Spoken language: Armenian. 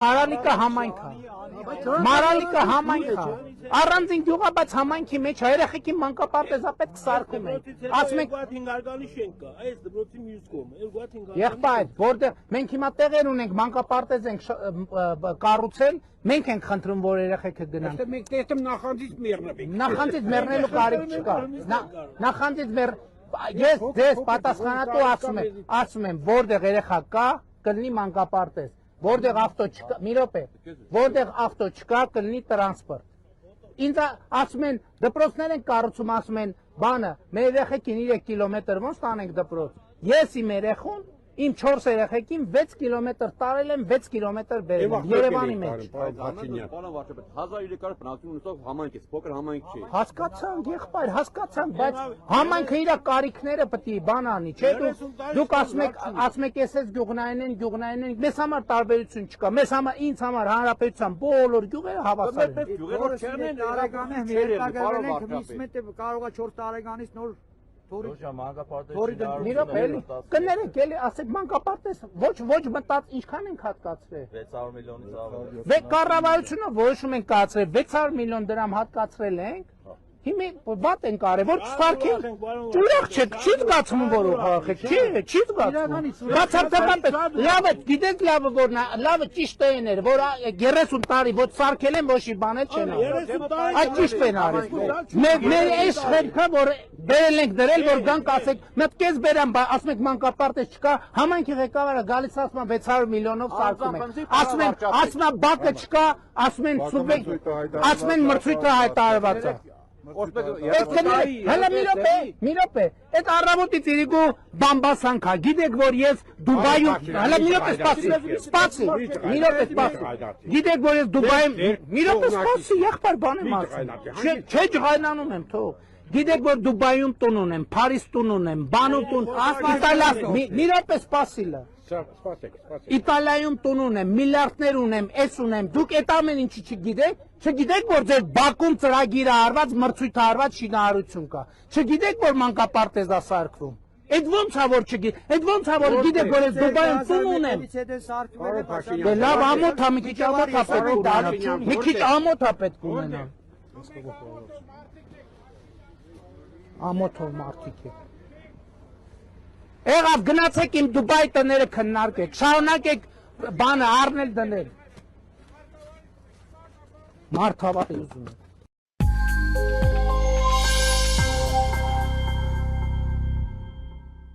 Մարալիկը համայնք է։ Մարալիկը համայնք է։ Առանձին գյուղ է, բայց համայնքի մեջ երեխեքի մանկապարտեզապետ սարքում են։ Ասում ենք հինգարկանի շենք կա, այս դպրոցի մյուս կողմը, եղբայր, որտեղ մենք հիմա տեղեր ունենք, մանկապարտեզ ենք կառուցել, մենք ենք խնդրում, որ երեխեքը գնան։ Մենք տեսնում նախանձից մեռնենք։ Նախանձից մեռնելու կարիք չկա։ Նախանձից ես ձեզ պատասխանատու ասում եմ, որտեղ երեխա կա, կլինի մանկապարտեզ, որտեղ ավտո չկա, մի րոպե, որտեղ ավտո չկա, կլինի տրանսպորտ։ Ինձ ասում են, դպրոցներ են կառուցում, ասում են, բանը, մեր երեխեքին 3 կիլոմետր ոնց տանենք դպրոց։ Ես իմ երեխուն, իմ 4 երեխեքին 6 կիլոմետր տարել եմ, 6 կիլոմետր բերել եմ Երևանի մեջ։ Պարոն վարչապետ, 1300 բնակություն ունեցող համայնք է, փոքր համայնք չի։ Հասկացանք, եղբայր, հասկացանք, բայց համայնքը իր կարիքները պետք է բան անի, չէ՞ դուք ասում եք էսես գյուղնային են, մեզ համար տարբերություն չկա, մեզ համար ինձ համար հանրապետության բոլոր գյուղերը հավասար են։ Գյուղերը չեն տարեկան է, հետագայել ենք, միսմետ կարող է 4 տարեկանից նոր կներեք էլի, ասեք մանկապարտեզ, ոչ մտած ինչքան ենք հատկացրել։ 600 միլիոնից ավել։ Կառավարությունը որոշում են կացրել, 600 միլիոն դրամ հատկացրել ենք։ Հիմա վատ են կարել, որ չստարքեն, ուրախ չեք, չի զգացում, որ խաղաղեք, չի զգացում։ Բացարձակապես, լավը, գիտեք լավը, որ լավը ճիշտ էներ, որ 30 տարի ոչ սարքել են, ոչ բանել չեն արել։ Այդ ճիշտ են արել։ Մեր այս խելքը, որ բերել ենք դրել, որ գանք ասեք, մտքեզ բերան, ասում եք մանկապարտեզ չկա, համայնքի ղեկավարը գալիս ասում է 600 միլիոնով սարքում ենք։ Ասում է բակը չկա, ասում են մրցույթը հայտարարված է։ Հələ մի րոպե, այդ առավոտից իրիկու բամբասանք է, գիտեք, որ ես Դուբայում, հələ մի րոպե սպասի, գիտեք, որ ես Դուբայում, մի րոպե սպասի, եղբայր բան եմ ասում, չէ ջղայնանում եմ, թող, գիտեք, որ Դուբայում տուն ունեմ, Փարիզ տուն ունեմ, բանում տուն, մի րոպե սպասիլը, Իտալիայում տուն ունեմ, միլիարդներ ունեմ, էս ունեմ, դուք այդ ամեն ինչի չգիտեք, չգիտեք, որ ձեր Բաքում ծրագիրը արված, մրցույթը արված շինարարություն կա, չգիտեք, որ մանկապարտեզ է սարքվում, այդ ոնց է, որ չգիտեք, այդ ոնց է, որ գիտեք, որ ես Դուբայում տուն ունեմ, լավ ամոթ է, մի քիչ ամոթ է պետք ունենա, մի քիչ ամոթ է պետք ունենա, ամոթով մարդիկ է։ Եղավ գնացեք իմ Դուբայի տները քննարկեք, շարունակեք բանը առնել դնել։ Մարդ հավատ է ուզում։